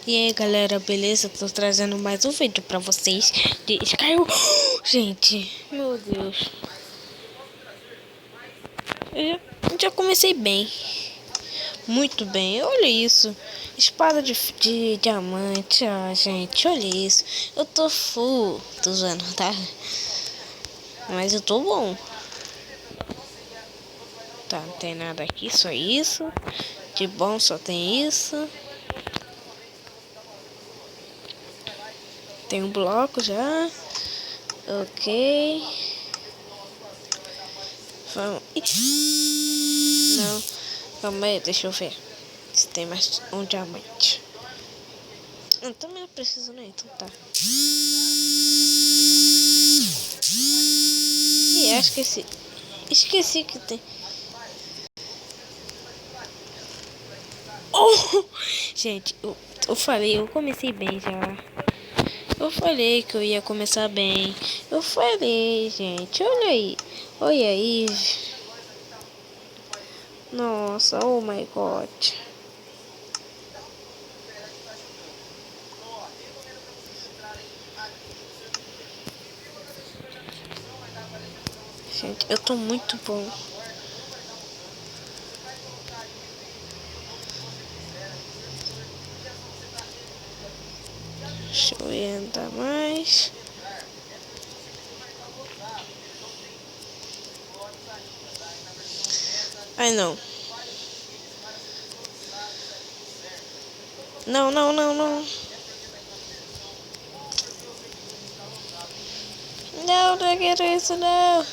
E aí galera, beleza? Tô trazendo mais um vídeo pra vocês de Skyward. Gente, meu Deus. Eu já comecei bem. Muito bem, olha isso. Espada de diamante, gente, olha isso. Eu tô full. Tô usando, tá? Mas eu tô bom. Tá, não tem nada aqui, só isso. De bom só tem isso. Tem um bloco já. Ok. Vamos. Não, calma aí, deixa eu ver se tem mais um diamante. Eu também não preciso, né? Então tá. Esqueci. Esqueci que tem. Oh! Gente, eu falei, eu comecei bem já. Eu falei que eu ia começar bem. Eu falei, gente, olha aí. Olha aí. Nossa, oh my god. Gente, eu tô muito bom. Deixa eu ir andar mais. Ai, não. Não, não, não, não. Não, não quero isso, não.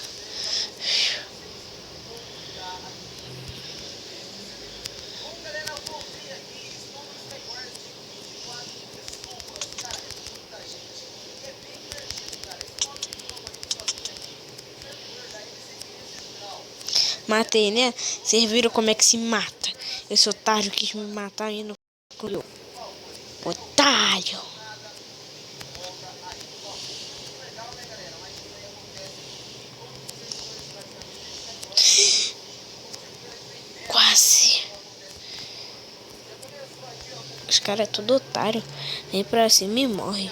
Matei, né? Vocês viram como é que se mata? Esse otário quis me matar e não conseguiu. Otário! Quase! Os caras é tudo otário. Vem pra cima e morre.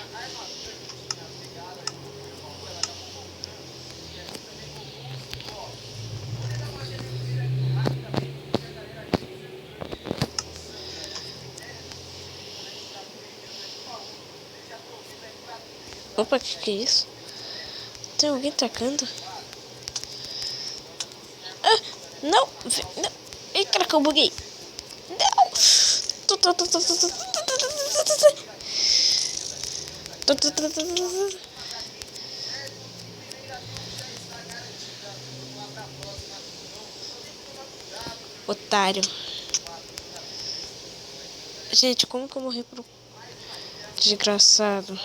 Opa, que é isso? Tem alguém tacando? Ah, não! Não! Ih, cara, que eu buguei! Não! Otário. Gente, como que eu morri pro desgraçado?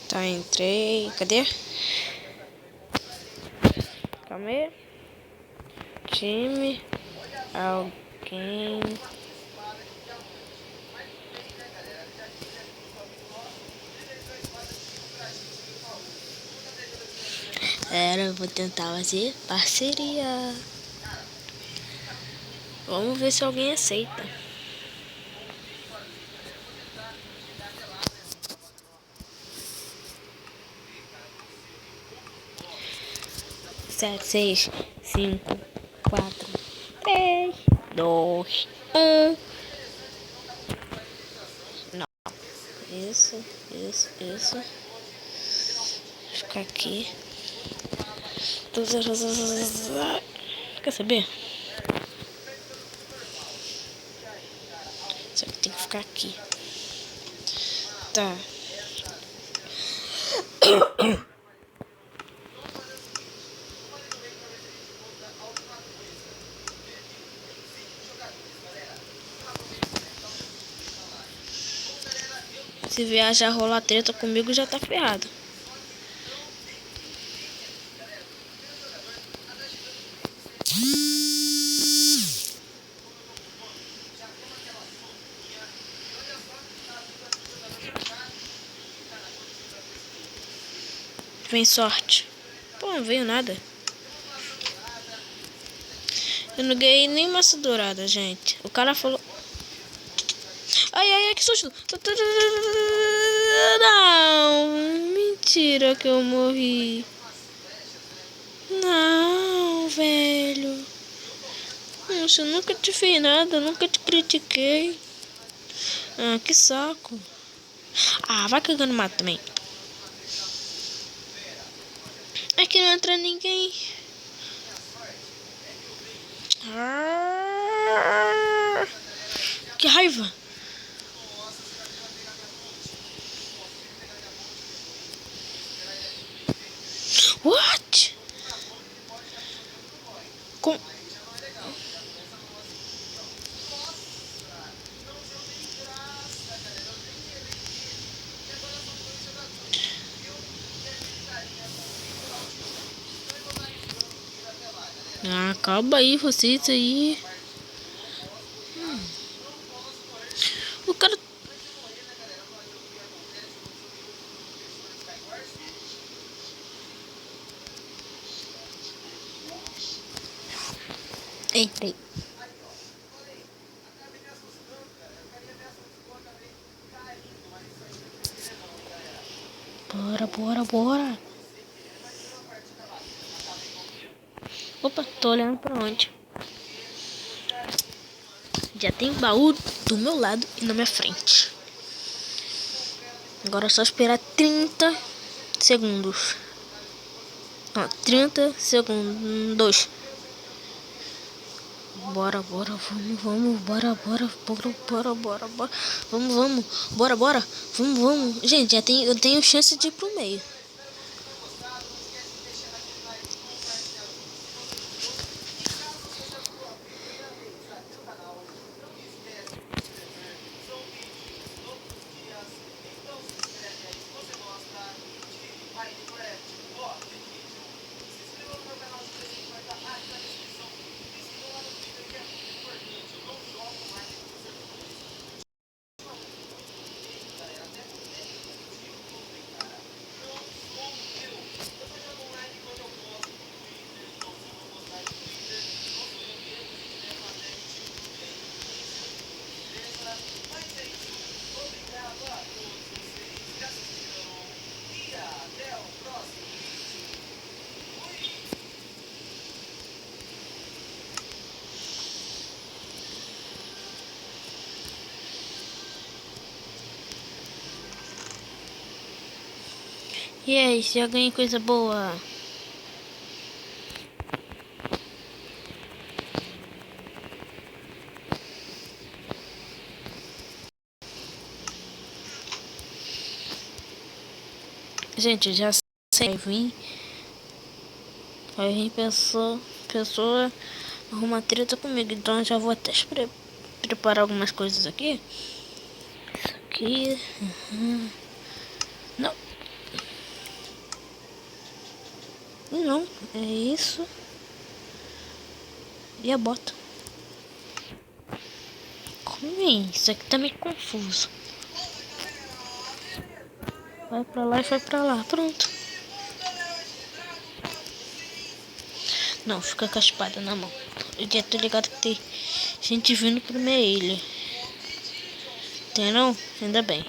Tá, entrei. Cadê? Calma aí. Time. Alguém. Eu vou tentar fazer parceria. Vamos ver se alguém aceita. Sete, seis, cinco, quatro, três, dois, um. Não. Isso. Ficar aqui. Quer saber? Só que tem que ficar aqui. Tá. Se viajar rolar treta comigo, já tá ferrado. Vem sorte. Pô, não veio nada. Eu não ganhei nem massa dourada, gente. O cara falou... Ai, ai, ai, que susto. Não, mentira que eu morri. Não, velho. Nossa, eu nunca te fiz nada, nunca te critiquei. Ah, que saco. Ah, vai cagando mato também. Aqui não entra ninguém. Ah, que raiva. What? Com... Ah, calma aí, vocês aí. O cara... Entrei. Bora, bora, bora. Opa, tô olhando pra onde? Já tem baú do meu lado e na minha frente. Agora é só esperar 30 segundos. Não, 30 segundos. Bora, bora, vamos, bora, bora, bora, bora, bora, bora. Vamos, bora, bora. Vamos. Gente, eu tenho chance de ir pro meio. E aí, já ganhei coisa boa. Gente, já sei. Vai vir pessoa arruma treta comigo. Então eu já vou até preparar algumas coisas aqui. Isso aqui. Não. Não, é isso. E a bota. Como é isso? Aqui tá meio confuso. Vai pra lá e vai pra lá. Pronto. Não, fica com a espada na mão. Eu já tô ligado que tem gente vindo pra minha ilha. Tem não? Ainda bem.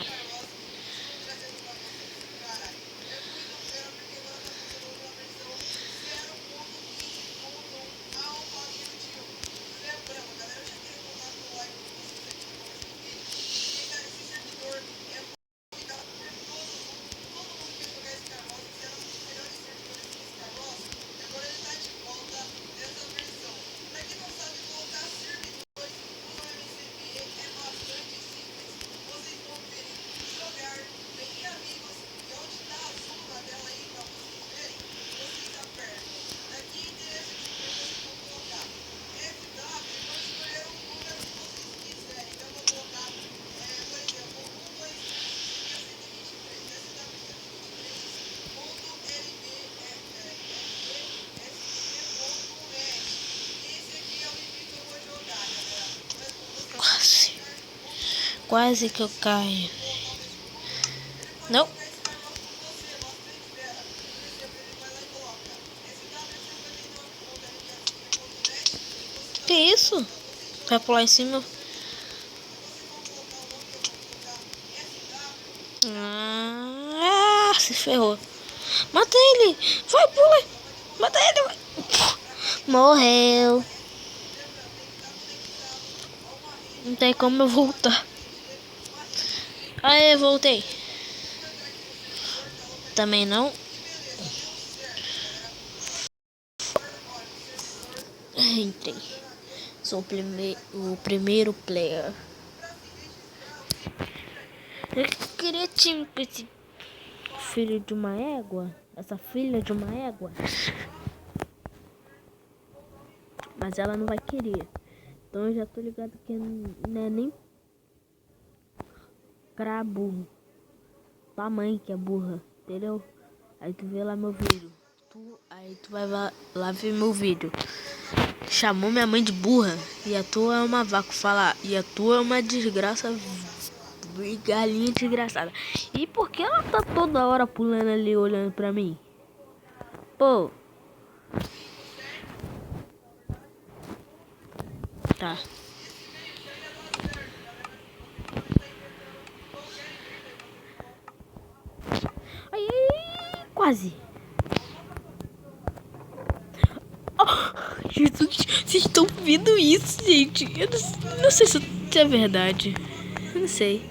Quase que eu caio. Não. Vai pular em cima. Ah, se ferrou. Mata ele. Vai, pula. Mata ele. Vai. Morreu. Não tem como eu voltar. Aê, voltei. Também não. Entrei. Sou o primeiro player. Eu queria time com esse filho de uma égua. Essa filha de uma égua. Mas ela não vai querer. Então eu já tô ligado que não é nem pra burro. Tua mãe que é burra, entendeu? Aí tu vê lá meu vídeo. Aí tu vai lá ver meu vídeo. Chamou minha mãe de burra. E a tua é uma vaca. Fala. E a tua é uma desgraça. Galinha desgraçada. E por que ela tá toda hora pulando ali olhando pra mim? Pô. Tá. Ai, quase. Oh, Jesus, vocês estão vendo isso, gente? Eu não sei se é verdade. Eu não sei.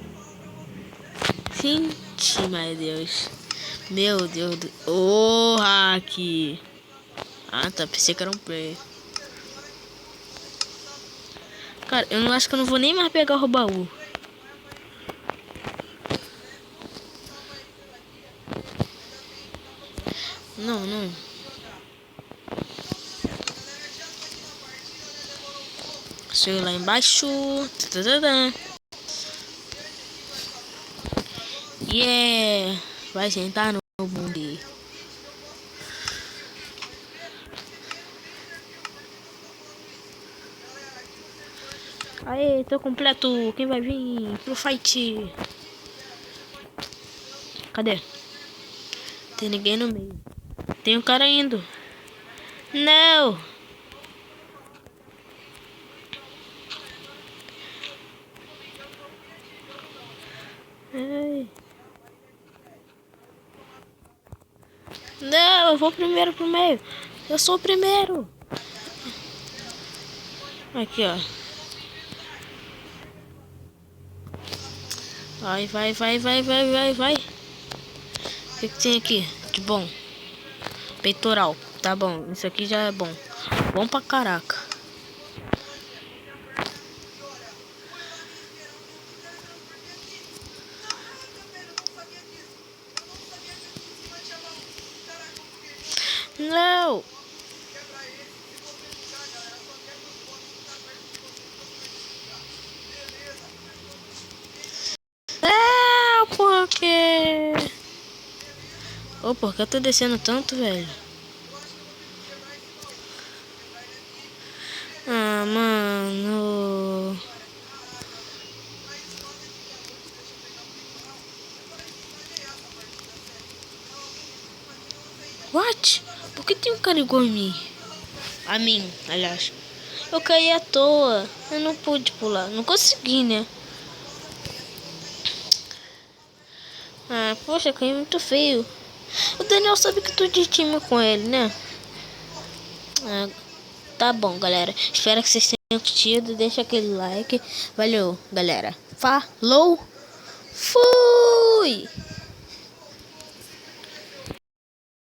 Gente, meu Deus. Meu Deus do... Oh, hack. Ah, tá. Pensei que era um player. Cara, eu não acho que eu não vou nem mais pegar o baú. Não, não. Chego lá embaixo. Tadadã. Yeah. Vai sentar no bunde. Aê, tô completo. Quem vai vir pro fight? Cadê? Tem ninguém no meio. Tem um cara indo. Não. Ai. Não, eu vou primeiro pro meio. Eu sou o primeiro. Aqui, ó. Vai, vai, vai, vai, vai, vai, vai. O que tem aqui de bom? Peitoral. Tá bom, isso aqui já é bom. Bom pra caraca. Não. Não, por quê? Ô, por que eu tô descendo tanto, velho? Ah, mano. What? Por que tem um cara igual a mim? A mim, aliás. Eu caí à toa. Eu não pude pular. Não consegui, né? Ah, poxa, caí muito feio. O Daniel sabe que eu tô de time com ele, né? Ah, tá bom, galera. Espero que vocês tenham curtido. Deixa aquele like. Valeu, galera. Falou. Fui!